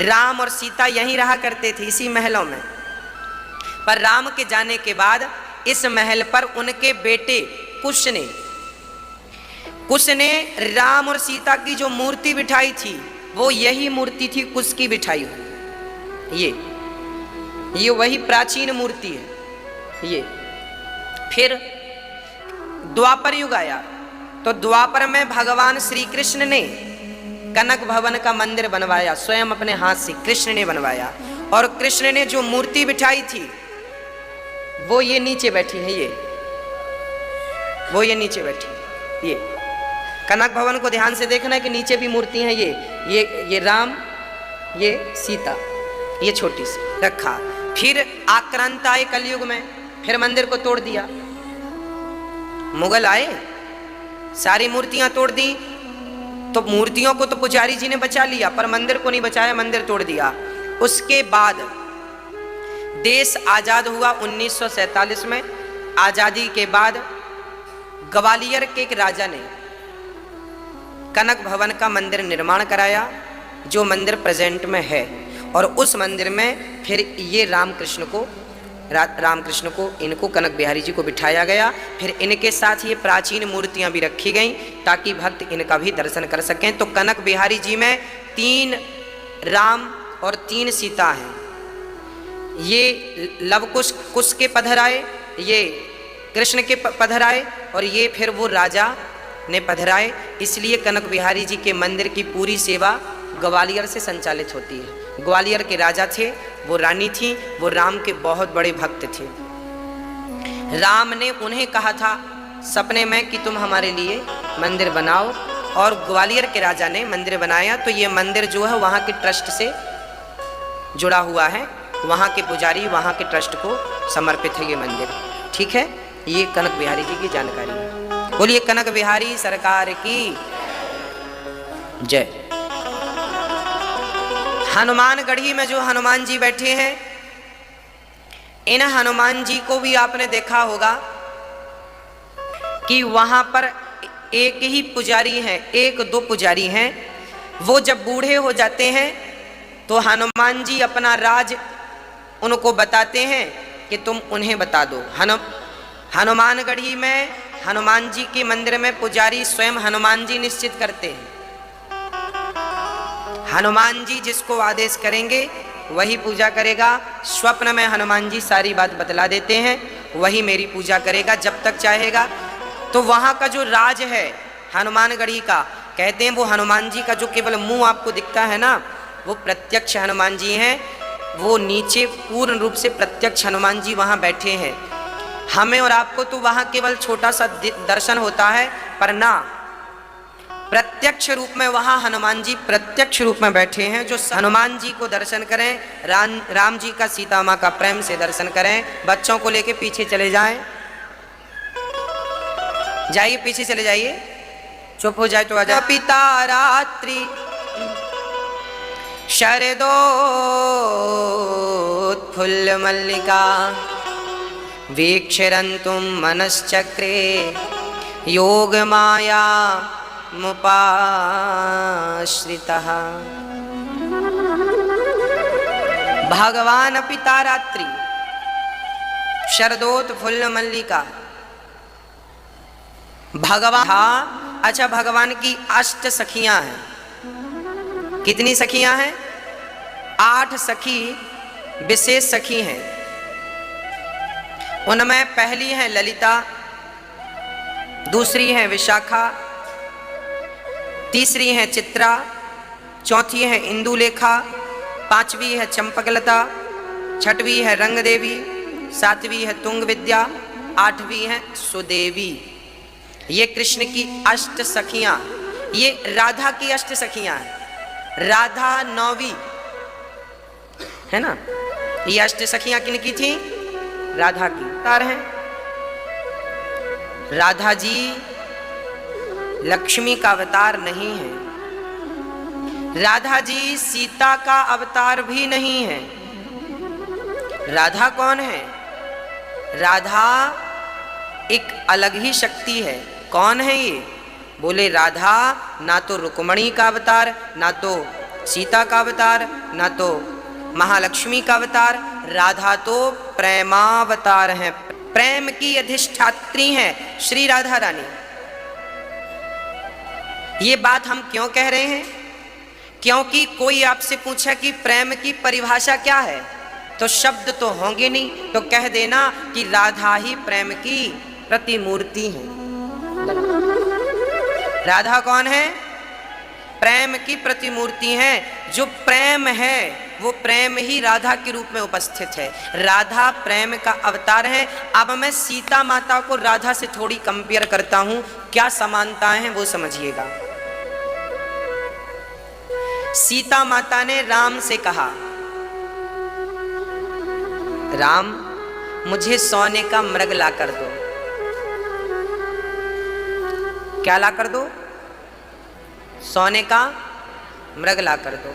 राम और सीता यहीं रहा करते थे इसी महलों में। पर राम के जाने के बाद इस महल पर उनके बेटे कुश ने राम और सीता की जो मूर्ति बिठाई थी वो यही मूर्ति थी कुश की बिठाई हुई। ये वही प्राचीन मूर्ति है। ये फिर द्वापर युग आया तो द्वापर में भगवान श्री कृष्ण ने कनक भवन का मंदिर बनवाया, स्वयं अपने हाथ से कृष्ण ने बनवाया। और कृष्ण ने जो मूर्ति बिठाई थी वो ये नीचे बैठी है, वो ये नीचे बैठी। ये कनक भवन को ध्यान से देखना है कि नीचे भी मूर्ति हैं। ये राम, ये सीता, ये छोटी सी रखा। फिर आक्रांत आए कलयुग में, फिर मंदिर को तोड़ दिया। मुगल आए, सारी मूर्तियां तोड़ दी। तो मूर्तियों को तो पुजारी जी ने बचा लिया पर मंदिर को नहीं बचाया, मंदिर तोड़ दिया। उसके बाद देश आजाद हुआ 1947 में। आजादी के बाद ग्वालियर के एक राजा ने कनक भवन का मंदिर निर्माण कराया, जो मंदिर प्रेजेंट में है। और उस मंदिर में फिर ये रामकृष्ण को इनको कनक बिहारी जी को बिठाया गया। फिर इनके साथ ये प्राचीन मूर्तियां भी रखी गईं ताकि भक्त इनका भी दर्शन कर सकें। तो कनक बिहारी जी में 3 राम और 3 सीता हैं। ये लव कुश के पधर आए, ये कृष्ण के पधर आए और ये फिर वो राजा ने पधराए। इसलिए कनक बिहारी जी के मंदिर की पूरी सेवा ग्वालियर से संचालित होती है। ग्वालियर के राजा थे, वो रानी थी, वो राम के बहुत बड़े भक्त थे। राम ने उन्हें कहा था सपने में कि तुम हमारे लिए मंदिर बनाओ, और ग्वालियर के राजा ने मंदिर बनाया। तो ये मंदिर जो है वहाँ के ट्रस्ट से जुड़ा हुआ है, वहाँ के पुजारी, वहाँ के ट्रस्ट को समर्पित है ये मंदिर। ठीक है, ये कनक बिहारी जी की जानकारी है। बोलिए कनक बिहारी सरकार की जय। हनुमानगढ़ी में जो हनुमान जी बैठे हैं, इन हनुमान जी को भी आपने देखा होगा कि वहां पर एक ही पुजारी हैं, 1-2 पुजारी हैं। वो जब बूढ़े हो जाते हैं तो हनुमान जी अपना राज उनको बताते हैं कि तुम उन्हें बता दो। हनुमानगढ़ी में हनुमान जी के मंदिर में पुजारी स्वयं हनुमान जी निश्चित करते हैं। हनुमान जी जिसको आदेश करेंगे वही पूजा करेगा। स्वप्न में हनुमान जी सारी बात बतला देते हैं, वही मेरी पूजा करेगा जब तक चाहेगा। तो वहाँ का जो राज है हनुमानगढ़ी का, कहते हैं वो हनुमान जी का जो केवल मुंह आपको दिखता है ना, वो प्रत्यक्ष हनुमान जी हैं। वो नीचे पूर्ण रूप से प्रत्यक्ष हनुमान जी वहाँ बैठे हैं। हमें और आपको तो वहाँ केवल छोटा सा दर्शन होता है, पर ना, प्रत्यक्ष रूप में वहाँ हनुमान जी प्रत्यक्ष रूप में बैठे हैं। जो हनुमान जी को दर्शन करें, राम जी का, सीता माँ का प्रेम से दर्शन करें। बच्चों को लेके पीछे चले जाएं, जाइए पीछे चले जाइए, चुप हो जाए तो आ जाए। पिता रात्रि शरदोत्फुल्ल मल्लिका वीक्षरन्तुं मनश्चक्रे योग माया मुपाश्रितः। भगवान पिता रात्रि शरदोत्फुल्ल मल्लिका। भगवान, हाँ अच्छा, भगवान की 8 सखियां हैं। कितनी सखियां हैं? 8 सखी विशेष सखी हैं। उनमें पहली है ललिता, दूसरी है विशाखा, तीसरी है चित्रा, चौथी है इंदुलेखा, 5वीं है चंपकलता, 6वीं है रंग देवी, 7वीं है तुंग विद्या, 8वीं है सुदेवी। ये कृष्ण की 8 सखियां, ये राधा की 8 सखियां हैं। राधा 9वीं है ना। ये 8 सखियां किनकी थी? राधा की अवतार हैं। राधा जी लक्ष्मी का अवतार नहीं है। राधा जी सीता का अवतार भी नहीं है। राधा कौन है? राधा एक अलग ही शक्ति है। कौन है ये? बोले राधा ना तो रुक्मणी का अवतार, ना तो सीता का अवतार, ना तो महालक्ष्मी का अवतार। राधा तो प्रेमावतार हैं, प्रेम की अधिष्ठात्री हैं श्री राधा रानी। ये बात हम क्यों कह रहे हैं? क्योंकि कोई आपसे पूछा कि प्रेम की परिभाषा क्या है, तो शब्द तो होंगे नहीं, तो कह देना कि राधा ही प्रेम की प्रतिमूर्ति है। राधा कौन है? प्रेम की प्रतिमूर्ति है। जो प्रेम है वो प्रेम ही राधा के रूप में उपस्थित है। राधा प्रेम का अवतार है। अब मैं सीता माता को राधा से थोड़ी कंपेयर करता हूं, क्या समानताएं हैं वो समझिएगा। सीता माता ने राम से कहा, राम मुझे सोने का मृग ला कर दो। क्या ला कर दो? सोने का मृग ला कर दो।